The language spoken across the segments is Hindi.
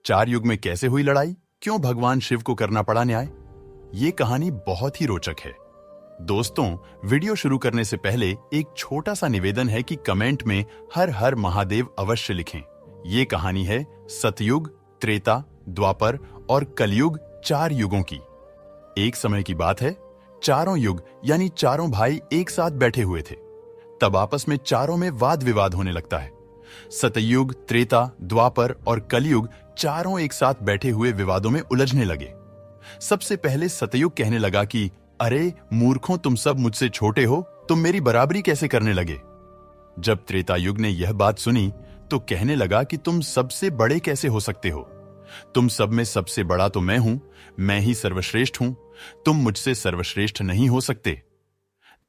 चार युग में कैसे हुई लड़ाई, क्यों भगवान शिव को करना पड़ा न्याय। ये कहानी बहुत ही रोचक है। दोस्तों, वीडियो शुरू करने से पहले एक छोटा सा निवेदन है कि कमेंट में हर हर महादेव अवश्य लिखें। ये कहानी है सतयुग, त्रेता, द्वापर और कलयुग, चार युगों की। एक समय की बात है, चारों युग यानी चारों भाई एक साथ बैठे हुए थे। तब आपस में चारों में वाद विवाद होने लगता है। सतयुग, त्रेता, द्वापर और कलयुग चारों एक साथ बैठे हुए विवादों में उलझने लगे। सबसे पहले सतयुग कहने लगा कि अरे मूर्खों, तुम सब मुझसे छोटे हो, तुम मेरी बराबरी कैसे करने लगे। जब त्रेता युग ने यह बात सुनी तो कहने लगा कि तुम सबसे बड़े कैसे हो सकते हो। तुम सब में सबसे बड़ा तो मैं हूं, मैं ही सर्वश्रेष्ठ हूं, तुम मुझसे सर्वश्रेष्ठ नहीं हो सकते।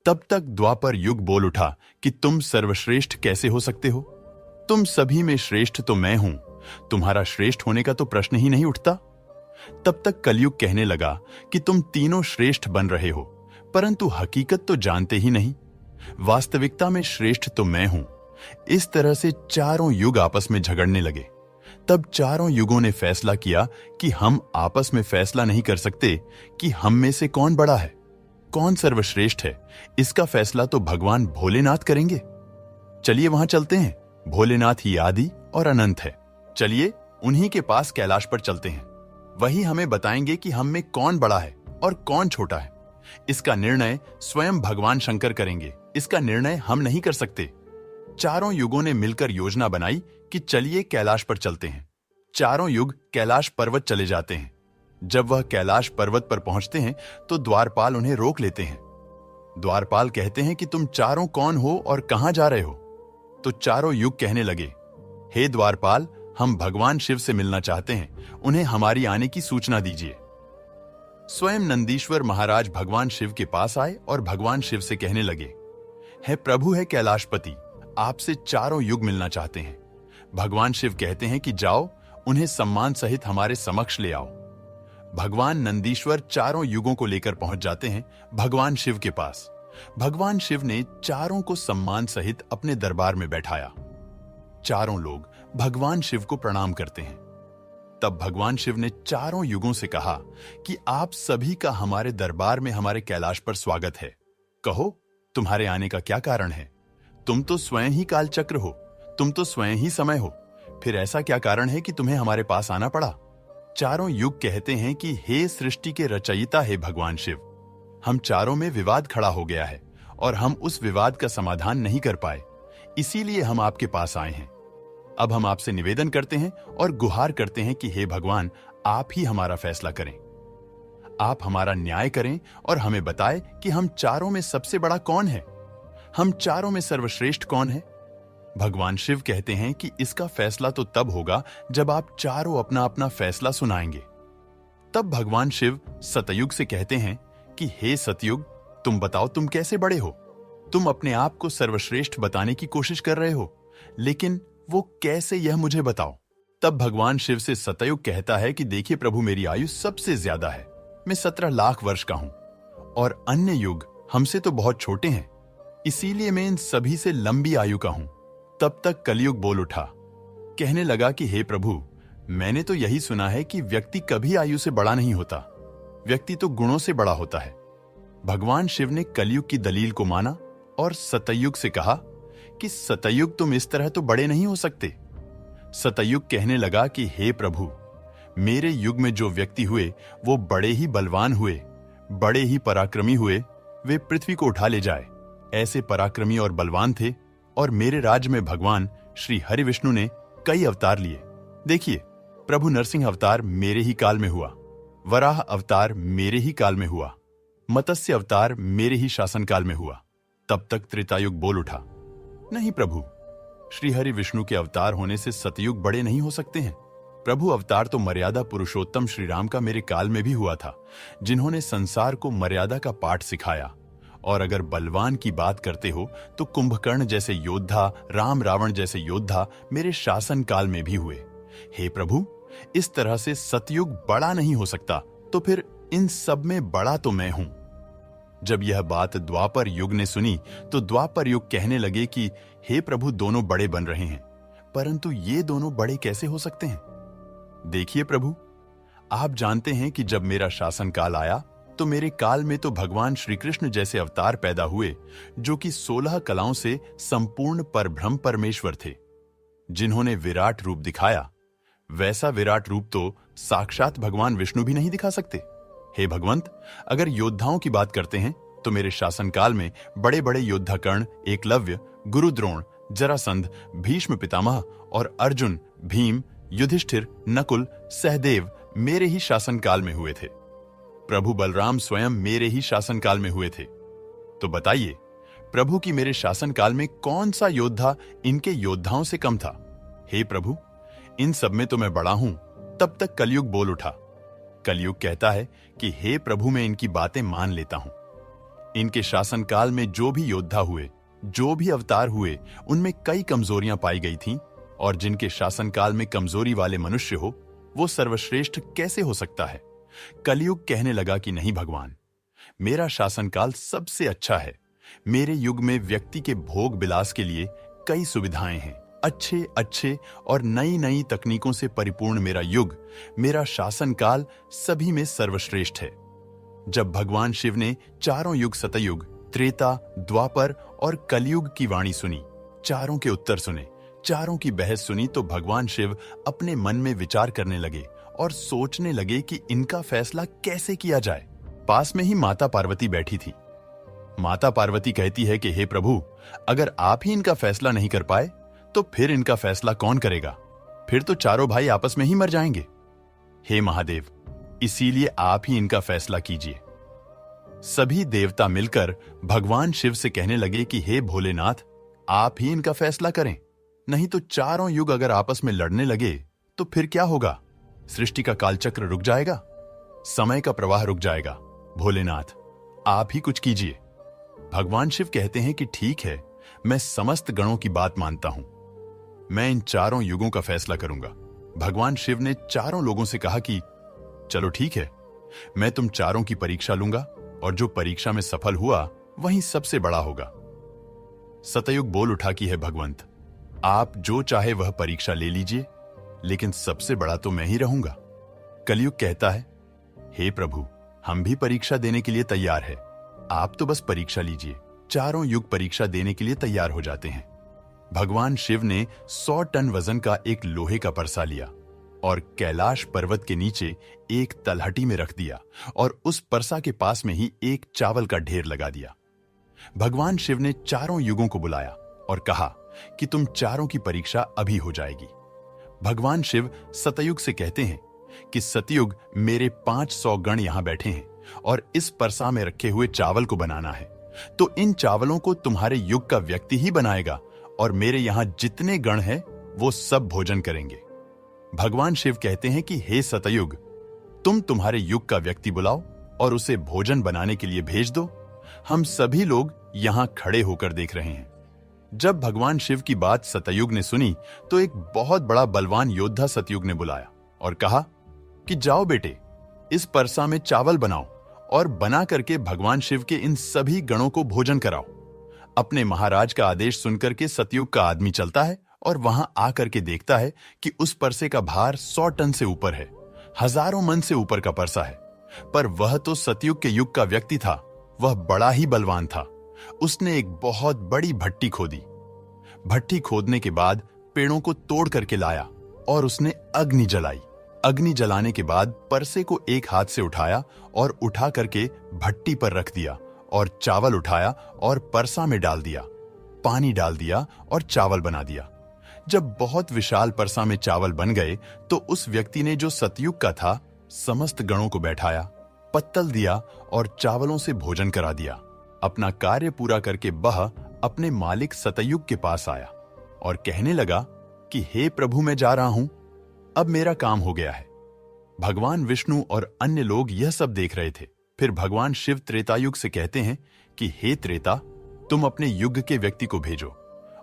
तब तक द्वापर युग बोल उठा कि तुम सर्वश्रेष्ठ कैसे हो सकते हो, तुम सभी में श्रेष्ठ तो मैं हूं, तुम्हारा श्रेष्ठ होने का तो प्रश्न ही नहीं उठता। तब तक कलयुग कहने लगा कि तुम तीनों श्रेष्ठ बन रहे हो, परंतु हकीकत तो जानते ही नहीं, वास्तविकता में श्रेष्ठ तो मैं हूं। इस तरह से चारों युग आपस में झगड़ने लगे। तब चारों युगों ने फैसला किया कि हम आपस में फैसला नहीं कर सकते कि हम में से कौन बड़ा है, कौन सर्वश्रेष्ठ है। इसका फैसला तो भगवान भोलेनाथ करेंगे। चलिए वहां चलते हैं। भोलेनाथ ही आदि और अनंत है। चलिए उन्हीं के पास कैलाश पर चलते हैं। वही हमें बताएंगे कि हम में कौन बड़ा है और कौन छोटा है। इसका निर्णय स्वयं भगवान शंकर करेंगे। इसका निर्णय हम नहीं कर सकते। चारों युगों ने मिलकर योजना बनाई कि चलिए कैलाश पर चलते हैं। चारों युग कैलाश पर्वत चले जाते हैं। जब वह कैलाश पर्वत पर पहुंचते हैं तो द्वारपाल उन्हें रोक लेते हैं। द्वारपाल कहते हैं कि तुम चारों कौन हो और कहां जा रहे हो। तो चारों युग कहने लगे, हे द्वारपाल, हम भगवान शिव से मिलना चाहते हैं, उन्हें हमारी आने की सूचना दीजिए। स्वयं नंदीश्वर महाराज भगवान शिव के पास आए और भगवान शिव से कहने लगे, हे प्रभु, है कैलाशपति, आपसे चारों युग मिलना चाहते हैं। भगवान शिव कहते हैं कि जाओ, उन्हें सम्मान सहित हमारे समक्ष ले आओ। भगवान नंदीश्वर चारों युगों को लेकर पहुंच जाते हैं भगवान शिव के पास। भगवान शिव ने चारों को सम्मान सहित अपने दरबार में बैठाया। चारों लोग भगवान शिव को प्रणाम करते हैं। तब भगवान शिव ने चारों युगों से कहा कि आप सभी का हमारे दरबार में, हमारे कैलाश पर स्वागत है। कहो, तुम्हारे आने का क्या कारण है। तुम तो स्वयं ही कालचक्र हो, तुम तो स्वयं ही समय हो, फिर ऐसा क्या कारण है कि तुम्हें हमारे पास आना पड़ा। चारों युग कहते हैं कि हे सृष्टि के रचयिता, हे भगवान शिव, हम चारों में विवाद खड़ा हो गया है और हम उस विवाद का समाधान नहीं कर पाए, इसीलिए हम आपके पास आए हैं। अब हम आपसे निवेदन करते हैं और गुहार करते हैं कि हे भगवान, आप ही हमारा फैसला करें, आप हमारा न्याय करें और हमें बताएं कि हम चारों में सबसे बड़ा कौन है, हम चारों में सर्वश्रेष्ठ कौन है। भगवान शिव कहते हैं कि इसका फैसला तो तब होगा जब आप चारों अपना अपना फैसला सुनाएंगे। तब भगवान शिव सतयुग से कहते हैं कि हे सतयुग, तुम बताओ, तुम कैसे बड़े हो। तुम अपने आप को सर्वश्रेष्ठ बताने की कोशिश कर रहे हो, लेकिन वो कैसे, यह मुझे बताओ। तब भगवान शिव से सतयुग कहता है कि देखिए प्रभु, मेरी आयु सबसे ज्यादा है, मैं 17 लाख वर्ष का हूं और अन्य युग हमसे तो बहुत छोटे हैं, इसीलिए मैं इन सभी से लंबी आयु का हूं। तब तक कलयुग बोल उठा, कहने लगा कि हे प्रभु, मैंने तो यही सुना है कि व्यक्ति कभी आयु से बड़ा नहीं होता, व्यक्ति तो गुणों से बड़ा होता है। भगवान शिव ने कलयुग की दलील को माना और सतयुग से कहा कि सतयुग, तुम इस तरह तो बड़े नहीं हो सकते। सतयुग कहने लगा कि हे प्रभु, मेरे युग में जो व्यक्ति हुए वो बड़े ही बलवान हुए, बड़े ही पराक्रमी हुए, वे पृथ्वी को उठा ले जाए, ऐसे पराक्रमी और बलवान थे। और मेरे राज्य में भगवान श्री हरि विष्णु ने कई अवतार लिए। देखिए, प्रभु नरसिंह अवतार मेरे ही काल में हुआ, वराह अवतार मेरे ही काल में हुआ, मत्स्य अवतार मेरे ही शासनकाल में हुआ। तब तक त्रेतायुग बोल उठा, नहीं प्रभु, श्री हरि विष्णु के अवतार होने से सतयुग बड़े नहीं हो सकते हैं। प्रभु अवतार तो मर्यादा पुरुषोत्तम श्री राम का मेरे काल में भी हुआ था, जिन्होंने संसार को मर्यादा का पाठ सिखाया। और अगर बलवान की बात करते हो तो कुंभकर्ण जैसे योद्धा, राम रावण जैसे योद्धा मेरे शासन काल में भी हुए। हे प्रभु, इस तरह से सतयुग बड़ा नहीं हो सकता, तो फिर इन सब में बड़ा तो मैं हूं। जब यह बात द्वापर युग ने सुनी तो द्वापर युग कहने लगे कि हे प्रभु, दोनों बड़े बन रहे हैं, परंतु ये दोनों बड़े कैसे हो सकते हैं। देखिए प्रभु, आप जानते हैं कि जब मेरा शासन काल आया तो मेरे काल में तो भगवान श्री कृष्ण जैसे अवतार पैदा हुए जो कि 16 कलाओं से संपूर्ण परब्रह्म परमेश्वर थे, जिन्होंने विराट रूप दिखाया। वैसा विराट रूप तो साक्षात भगवान विष्णु भी नहीं दिखा सकते। हे भगवंत, अगर योद्धाओं की बात करते हैं तो मेरे शासनकाल में बड़े बड़े योद्धा कर्ण, एकलव्य, गुरु द्रोण, जरासंध, भीष्म पितामह और अर्जुन, भीम, युधिष्ठिर, नकुल, सहदेव मेरे ही शासनकाल में हुए थे। प्रभु बलराम स्वयं मेरे ही शासनकाल में हुए थे। तो बताइए, प्रभु की मेरे शासनकाल में कौन सा योद्धा इनके योद्धाओं से कम था? हे प्रभु, इन सब में तो मैं बड़ा हूं। तब तक कलयुग बोल उठा। कलयुग कहता है कि हे प्रभु, मैं इनकी बातें मान लेता हूं। इनके शासनकाल में जो भी योद्धा हुए, जो भी अवतार हुए, उनमें कई कमजोरियां पाई गई थीं, और जिनके शासनकाल में कमजोरी वाले मनुष्य हो, वो सर्वश्रेष्ठ कैसे हो सकता है? कलयुग कहने लगा कि नहीं भगवान, मेरा शासनकाल सबसे अच्छा है। मेरे युग में व्यक्ति के भोग विलास के लिए कई सुविधाएं हैं। अच्छे अच्छे और नई नई तकनीकों से परिपूर्ण मेरा युग, मेरा शासनकाल सभी में सर्वश्रेष्ठ है। जब भगवान शिव ने चारों युग, सतयुग, त्रेता, द्वापर और कलयुग की वाणी सुनी, चारों के उत्तर सुने, चारों की बहस सुनी, तो भगवान शिव अपने मन में विचार करने लगे और सोचने लगे कि इनका फैसला कैसे किया जाए। पास में ही माता पार्वती बैठी थी। माता पार्वती कहती है कि हे प्रभु, अगर आप ही इनका फैसला नहीं कर पाए तो फिर इनका फैसला कौन करेगा? फिर तो चारों भाई आपस में ही मर जाएंगे। हे महादेव, इसीलिए आप ही इनका फैसला कीजिए। सभी देवता मिलकर भगवान शिव से कहने लगे कि हे भोलेनाथ, आप ही इनका फैसला करें, नहीं तो चारों युग अगर आपस में लड़ने लगे तो फिर क्या होगा? सृष्टि का कालचक्र रुक जाएगा, समय का प्रवाह रुक जाएगा। भोलेनाथ, आप ही कुछ कीजिए। भगवान शिव कहते हैं कि ठीक है, मैं समस्त गणों की बात मानता हूं। मैं इन चारों युगों का फैसला करूंगा। भगवान शिव ने चारों लोगों से कहा कि चलो ठीक है, मैं तुम चारों की परीक्षा लूंगा, और जो परीक्षा में सफल हुआ वही सबसे बड़ा होगा। सतयुग बोल उठा कि है भगवंत, आप जो चाहे वह परीक्षा ले लीजिए, लेकिन सबसे बड़ा तो मैं ही रहूंगा। कलयुग कहता है, हे प्रभु, हम भी परीक्षा देने के लिए तैयार है, आप तो बस परीक्षा लीजिए। चारों युग परीक्षा देने के लिए तैयार हो जाते हैं। भगवान शिव ने 100 टन वजन का एक लोहे का परसा लिया और कैलाश पर्वत के नीचे एक तलहटी में रख दिया, और उस परसा के पास में ही एक चावल का ढेर लगा दिया। भगवान शिव ने चारों युगों को बुलाया और कहा कि तुम चारों की परीक्षा अभी हो जाएगी। भगवान शिव सतयुग से कहते हैं कि सतयुग, मेरे 500 गण यहां बैठे हैं और इस परसा में रखे हुए चावल को बनाना है, तो इन चावलों को तुम्हारे युग का व्यक्ति ही बनाएगा, और मेरे यहां जितने गण हैं वो सब भोजन करेंगे। भगवान शिव कहते हैं कि हे सतयुग, तुम तुम्हारे युग का व्यक्ति बुलाओ और उसे भोजन बनाने के लिए भेज दो। हम सभी लोग यहां खड़े होकर देख रहे हैं। जब भगवान शिव की बात सतयुग ने सुनी तो एक बहुत बड़ा बलवान योद्धा सतयुग ने बुलाया और कहा कि जाओ बेटे, इस परसा में चावल बनाओ और बना करके भगवान शिव के इन सभी गणों को भोजन कराओ। अपने महाराज का आदेश सुनकर के सतयुग का आदमी चलता है और वहां आकर के देखता है कि उस परसे का भार 100 टन से ऊपर है, हजारों मन से ऊपर का परसा है। पर वह तो सतयुग के युग का व्यक्ति था, वह बड़ा ही बलवान था। उसने एक बहुत बड़ी भट्टी खोदी। भट्टी खोदने के बाद पेड़ों को तोड़ करके लाया और उसने अग्नि जलाई। अग्नि जलाने के बाद परसे को एक हाथ से उठाया और उठा करके भट्टी पर रख दिया, और चावल उठाया और परसा में डाल दिया, पानी डाल दिया और चावल बना दिया। जब बहुत विशाल परसा में चावल बन गए तो उस व्यक्ति ने, जो सतयुग का था, समस्त गणों को बैठाया, पत्तल दिया और चावलों से भोजन करा दिया। अपना कार्य पूरा करके वह अपने मालिक सतयुग के पास आया और कहने लगा कि हे प्रभु, मैं जा रहा हूं, अब मेरा काम हो गया है। भगवान विष्णु और अन्य लोग यह सब देख रहे थे। फिर भगवान शिव त्रेतायुग से कहते हैं कि हे त्रेता, तुम अपने युग के व्यक्ति को भेजो,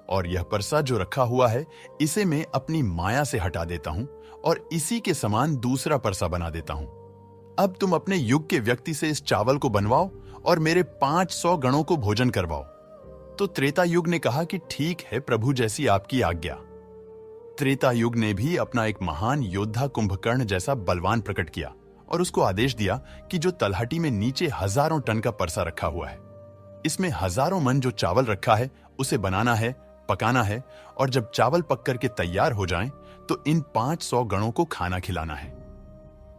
और यह परसा जो रखा हुआ है इसे मैं अपनी माया से हटा देता हूं और इसी के समान दूसरा परसा बना देता हूं। अब तुम अपने युग के व्यक्ति से इस चावल को बनवाओ और मेरे 500 गणों को भोजन करवाओ। तो त्रेता युग ने कहा कि ठीक है प्रभु, जैसी आपकी आज्ञा। त्रेता युग ने भी अपना एक महान योद्धा कुंभकर्ण जैसा बलवान प्रकट किया और उसको आदेश दिया कि जो तलहटी में नीचे हजारों टन का परसा रखा हुआ है, इसमें हजारों मन जो चावल रखा है उसे बनाना है, पकाना है, और जब चावल पक करके तैयार हो जाएं तो इन 500 गणों को खाना खिलाना है।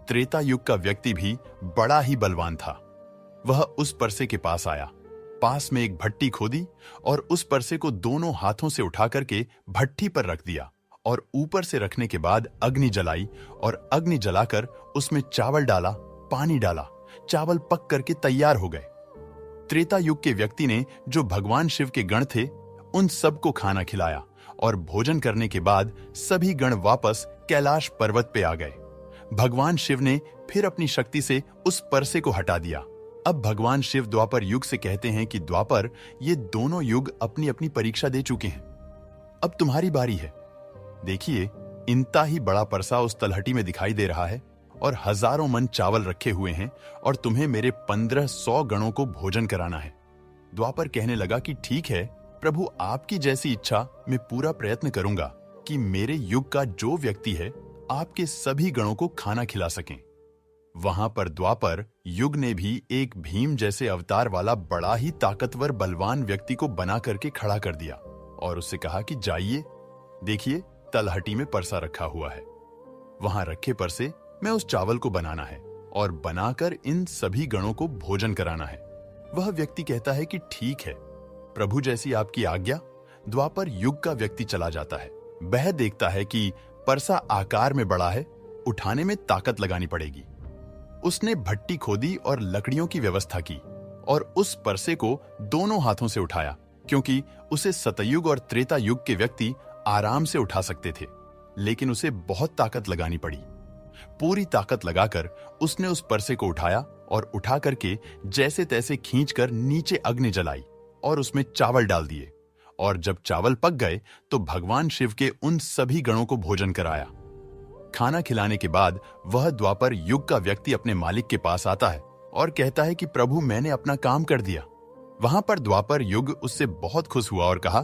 त्रेता युग का व्यक्ति भी बड़ा ही बलवान था। वह उस परसे के पास आया, पास में एक भट्टी खोदी और उस परसे को दोनों हाथों से उठा करके भट्टी पर रख दिया और ऊपर से रखने के बाद अग्नि जलाई और अग्नि जलाकर उसमें चावल डाला, पानी डाला, चावल पक करके तैयार हो गए। त्रेता युग के व्यक्ति ने जो भगवान शिव के गण थे उन सबको खाना खिलाया और भोजन करने के बाद सभी गण वापस कैलाश पर्वत पे आ गए। भगवान शिव ने फिर अपनी शक्ति से उस परसे को हटा दिया। अब भगवान शिव द्वापर युग से कहते हैं कि द्वापर, ये दोनों युग अपनी अपनी परीक्षा दे चुके हैं, अब तुम्हारी बारी है। देखिए, इनता ही बड़ा परसा उस तलहटी में दिखाई दे रहा है और हजारों मन चावल रखे हुए हैं और तुम्हें मेरे 1500 गणों को भोजन कराना है। द्वापर कहने लगा कि ठीक है प्रभु, आपकी जैसी इच्छा मैं पूरा प्रयत्न करूंगा कि मेरे युग का जो व्यक्ति है आपके सभी गणों को खाना खिला सकें। वहां पर द्वापर युग ने भी एक भीम जैसे अवतार वाला बड़ा ही ताकतवर बलवान व्यक्ति को बना करके खड़ा कर दिया और उससे कहा कि जाइए, देखिए तलहटी में परसा रखा हुआ है, वहां रखे परसे में उस चावल को बनाना है और बनाकर इन सभी गणों को भोजन कराना है। वह व्यक्ति कहता है कि ठीक है प्रभु, जैसी आपकी आज्ञा। द्वापर युग का व्यक्ति चला जाता है। वह देखता है कि परसा आकार में बड़ा है, उठाने में ताकत लगानी पड़ेगी। उसने भट्टी खोदी और लकड़ियों की व्यवस्था की और उस परसे को दोनों हाथों से उठाया, क्योंकि उसे सतयुग और त्रेता युग के व्यक्ति आराम से उठा सकते थे, लेकिन उसे बहुत ताकत लगानी पड़ी। पूरी ताकत लगाकर उसने उस परसे को उठाया और उठा करके जैसे तैसे खींचकर नीचे अग्नि जलाई और उसमें चावल डाल दिए, और जब चावल पक गए तो भगवान शिव के उन सभी गणों को भोजन कराया। खाना खिलाने के बाद वह द्वापर युग का व्यक्ति अपने मालिक के पास आता है और कहता है कि प्रभु, मैंने अपना काम कर दिया। वहां पर द्वापर युग उससे बहुत खुश हुआ और कहा,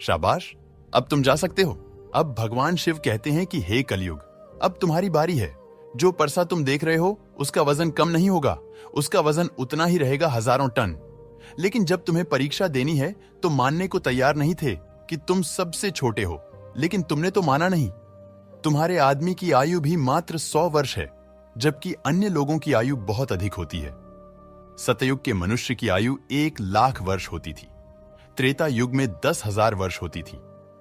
शाबाश, अब तुम जा सकते हो। अब भगवान शिव कहते हैं कि हे कलयुग, अब तुम्हारी बारी है। जो परसा तुम देख रहे हो उसका वजन कम नहीं होगा, उसका वजन उतना ही रहेगा, हजारों टन। लेकिन जब तुम्हें परीक्षा देनी है तो मानने को तैयार नहीं थे कि तुम सबसे छोटे हो, लेकिन तुमने तो माना नहीं। तुम्हारे आदमी की आयु भी मात्र 100 वर्ष है, जबकि अन्य लोगों की आयु बहुत अधिक होती है। सतयुग के मनुष्य की आयु 1,00,000 वर्ष होती थी, त्रेता युग में 10,000 वर्ष होती थी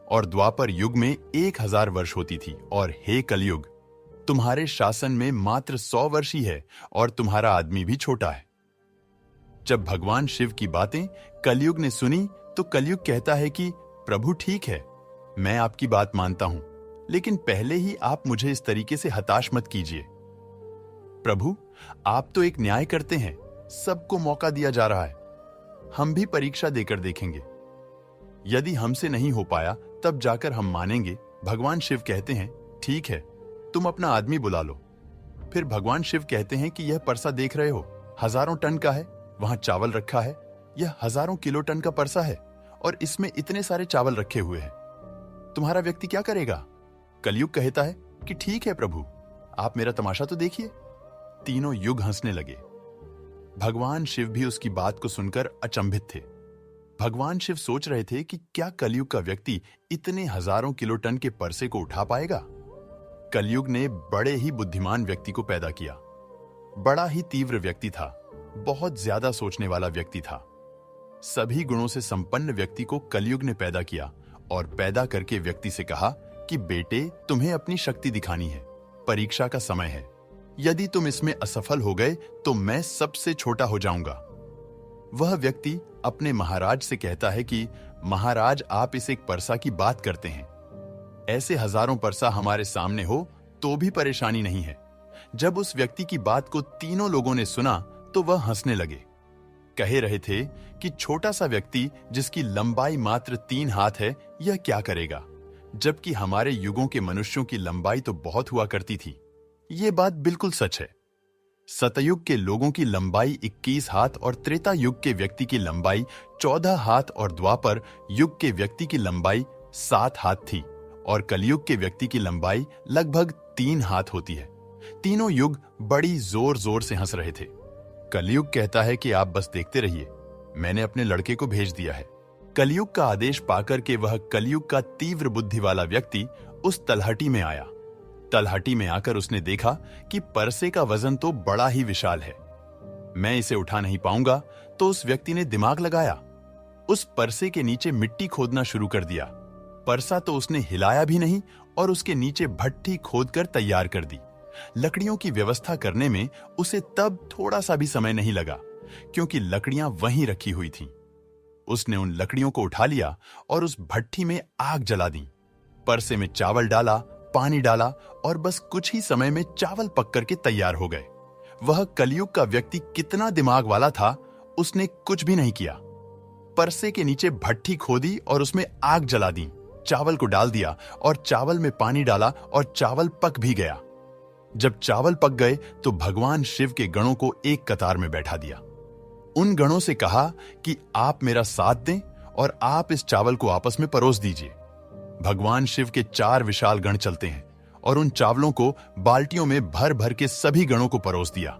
और द्वापर युग में 1,000 वर्ष होती थी। और हे कलयुग, तुम्हारे शासन में मात्र 100 वर्ष ही है और तुम्हारा आदमी भी छोटा है। जब भगवान शिव की बातें कलयुग ने सुनी तो कलयुग कहता है कि प्रभु ठीक है, मैं आपकी बात मानता हूं, लेकिन पहले ही आप मुझे इस तरीके से हताश मत कीजिए। प्रभु, आप तो एक न्याय करते हैं, सबको मौका दिया जा रहा है, हम भी परीक्षा देकर देखेंगे। यदि हमसे नहीं हो पाया तब जाकर हम मानेंगे। भगवान शिव कहते हैं ठीक है, तुम अपना आदमी बुला लो। फिर भगवान शिव कहते हैं कि यह परसा देख रहे हो, हजारों टन का है, वहां चावल रखा है, यह हजारों किलो टन का परसा है और इसमें इतने सारे चावल रखे हुए हैं, तुम्हारा व्यक्ति क्या करेगा? कलयुग कहता है कि ठीक है प्रभु, आप मेरा तमाशा तो देखिए। तीनों युग हंसने लगे। भगवान शिव भी उसकी बात को सुनकर अचंभित थे। भगवान शिव सोच रहे थे कि क्या कलयुग का व्यक्ति इतने हजारों किलो टन के परसे को उठा पाएगा? कलयुग ने बड़े ही बुद्धिमान व्यक्ति को पैदा किया। बड़ा ही तीव्र व्यक्ति था, बहुत ज्यादा सोचने वाला व्यक्ति था। सभी गुणों से संपन्न व्यक्ति को कलयुग ने पैदा किया और पैदा करके व्यक्ति से कहा कि बेटे, तुम्हें अपनी शक्ति दिखानी है, परीक्षा का समय है। यदि तुम इसमें असफल हो गए तो मैं सबसे छोटा हो जाऊंगा। वह व्यक्ति अपने महाराज से कहता है कि महाराज, आप इस एक परसा की बात करते हैं, ऐसे हजारों परसा हमारे सामने हो तो भी परेशानी नहीं है। जब उस व्यक्ति की बात को तीनों लोगों ने सुना तो वह हंसने लगे। कहे रहे थे कि छोटा सा व्यक्ति जिसकी लंबाई मात्र 3 हाथ है, यह क्या करेगा, जबकि हमारे युगों के मनुष्यों की लंबाई तो बहुत हुआ करती थी। ये बात बिल्कुल सच है। सतयुग के लोगों की लंबाई 21 हाथ और त्रेता युग के व्यक्ति की लंबाई 14 हाथ और द्वापर युग के व्यक्ति की लंबाई 7 हाथ थी और कलयुग के व्यक्ति की लंबाई लगभग 3 हाथ होती है। तीनों युग बड़ी जोर जोर से हंस रहे थे। कलयुग कहता है कि आप बस देखते रहिए, मैंने अपने लड़के को भेज दिया है। कलयुग का आदेश पाकर के वह कलयुग का तीव्र बुद्धि वाला व्यक्ति उस तलहटी में आया। तलहटी में आकर उसने देखा कि परसे का वजन तो बड़ा ही विशाल है, मैं इसे उठा नहीं पाऊंगा। तो उस व्यक्ति ने दिमाग लगाया, उस परसे के नीचे मिट्टी खोदना शुरू कर दिया। परसा तो उसने हिलाया भी नहीं और उसके नीचे भट्ठी खोदकर तैयार कर दी। लकड़ियों की व्यवस्था करने में उसे तब थोड़ा सा भी समय नहीं लगा, क्योंकि लकड़ियां वहीं रखी हुई थीं। उसने उन लकड़ियों को उठा लिया और उस भट्ठी में आग जला दी। परसे में चावल डाला, पानी डाला और बस कुछ ही समय में चावल पक करके तैयार हो गए। वह कलयुग का व्यक्ति कितना दिमाग वाला था, उसने कुछ भी नहीं किया। परसे के नीचे भट्ठी खोदी और उसमें आग जला दी, चावल को डाल दिया और चावल में पानी डाला और चावल पक भी गया। जब चावल पक गए तो भगवान शिव के गणों को एक कतार में बैठा दिया। उन गणों से कहा कि आप मेरा साथ दें और आप इस चावल को आपस में परोस दीजिए। भगवान शिव के 4 विशाल गण चलते हैं और उन चावलों को बाल्टियों में भर भर के सभी गणों को परोस दिया।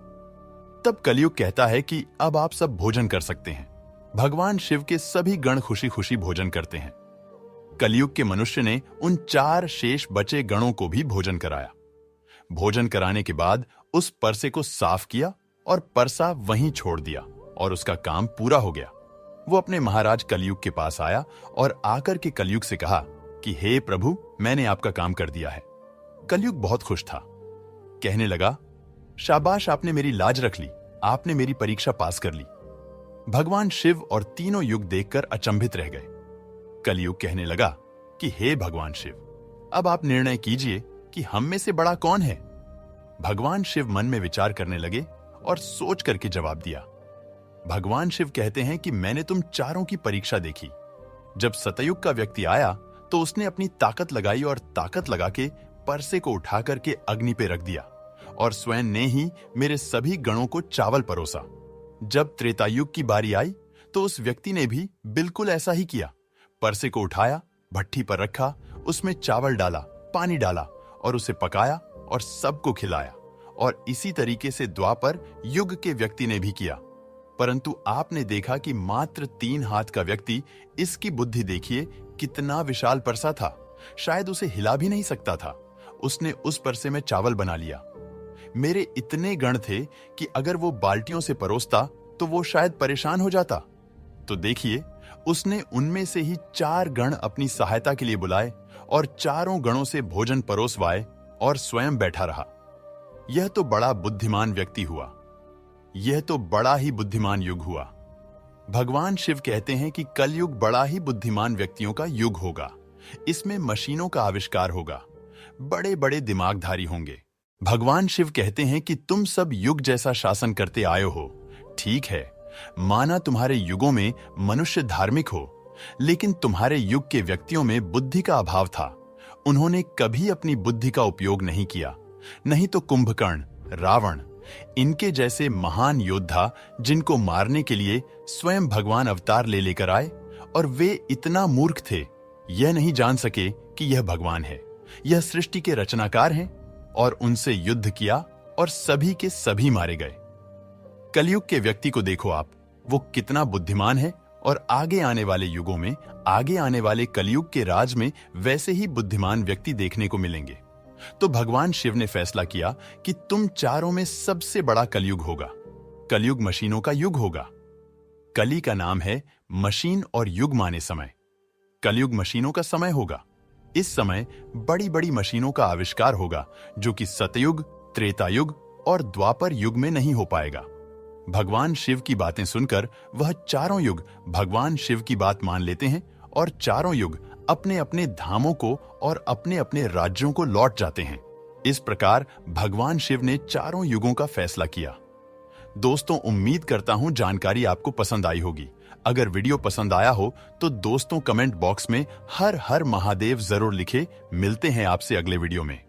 तब कलयुग कहता है कि अब आप सब भोजन कर सकते हैं। भगवान शिव के सभी गण खुशी खुशी भोजन करते हैं। कलयुग के मनुष्य ने उन 4 शेष बचे गणों को भी भोजन कराया। भोजन कराने के बाद उस परसे को साफ किया और परसा वहीं छोड़ दिया और उसका काम पूरा हो गया। वो अपने महाराज कलयुग के पास आया और आकर के कलयुग से कहा कि हे प्रभु, मैंने आपका काम कर दिया है। कलयुग बहुत खुश था, कहने लगा, शाबाश, आपने मेरी लाज रख ली, आपने मेरी परीक्षा पास कर ली। भगवान शिव और तीनों युग देखकर अचंभित रह गए। कलयुग कहने लगा कि हे भगवान शिव, अब आप निर्णय कीजिए कि हम में से बड़ा कौन है। भगवान शिव मन में विचार करने लगे और सोच करके जवाब दिया। भगवान शिव कहते हैं कि मैंने तुम चारों की परीक्षा देखी। जब सतयुग का व्यक्ति आया तो उसने अपनी ताकत लगाई और ताकत लगा के परसे को उठा करके अग्नि पे रख दिया और स्वयं ने ही मेरे सभी गणों को चावल परोसा। जब त्रेतायुग की बारी आई तो उस व्यक्ति ने भी बिल्कुल ऐसा ही किया। परसे को उठाया, भट्ठी पर रखा, उसमें चावल डाला, पानी डाला और उसे पकाया और सबको खिलाया। और इसी तरीके से द्वापर युग के व्यक्ति ने भी किया। परंतु आपने देखा कि मात्र 3 हाथ का व्यक्ति, इसकी बुद्धि देखिए कितना विशाल परसा था, शायद उसे हिला भी नहीं सकता था। उसने उस परसे में चावल बना लिया। मेरे इतने गण थे कि अगर वो बाल्टियों से परोसता तो वो शायद परेशान हो जाता। तो देखिए, उसने उनमें से ही 4 गण अपनी सहायता के लिए बुलाए और चारों गणों से भोजन परोसवाए और स्वयं बैठा रहा। यह तो बड़ा बुद्धिमान व्यक्ति हुआ। यह तो बड़ा ही बुद्धिमान युग हुआ। भगवान शिव कहते हैं कि कलयुग बड़ा ही बुद्धिमान व्यक्तियों का युग होगा। इसमें मशीनों का आविष्कार होगा, बड़े बड़े दिमागधारी होंगे। भगवान शिव कहते हैं कि तुम सब युग जैसा शासन करते आए हो। ठीक है, माना तुम्हारे युगों में मनुष्य धार्मिक हो, लेकिन तुम्हारे युग के व्यक्तियों में बुद्धि का अभाव था। उन्होंने कभी अपनी बुद्धि का उपयोग नहीं किया। नहीं तो कुंभकर्ण, रावण, इनके जैसे महान योद्धा जिनको मारने के लिए स्वयं भगवान अवतार ले लेकर आए, और वे इतना मूर्ख थे, यह नहीं जान सके कि यह भगवान है, यह सृष्टि के रचनाकार हैं, और उनसे युद्ध किया और सभी के सभी मारे गए। कलयुग के व्यक्ति को देखो आप, वो कितना बुद्धिमान है, और आगे आने वाले युगों में, आगे आने वाले कलयुग के राज में वैसे ही बुद्धिमान व्यक्ति देखने को मिलेंगे। तो भगवान शिव ने फैसला किया कि तुम चारों में सबसे बड़ा कलयुग होगा। कलयुग मशीनों का युग होगा। कली का नाम है मशीन और युग माने समय। कलयुग मशीनों का समय होगा। इस समय बड़ी बड़ी मशीनों का आविष्कार होगा, जो कि सतयुग, त्रेतायुग और द्वापर युग में नहीं हो पाएगा। भगवान शिव की बातें सुनकर वह चारों युग भगवान शिव की बात मान लेते हैं और चारों युग अपने अपने धामों को और अपने अपने राज्यों को लौट जाते हैं। इस प्रकार भगवान शिव ने चारों युगों का फैसला किया। दोस्तों, उम्मीद करता हूं जानकारी आपको पसंद आई होगी। अगर वीडियो पसंद आया हो तो दोस्तों कमेंट बॉक्स में हर हर महादेव जरूर लिखे। मिलते हैं आपसे अगले वीडियो में।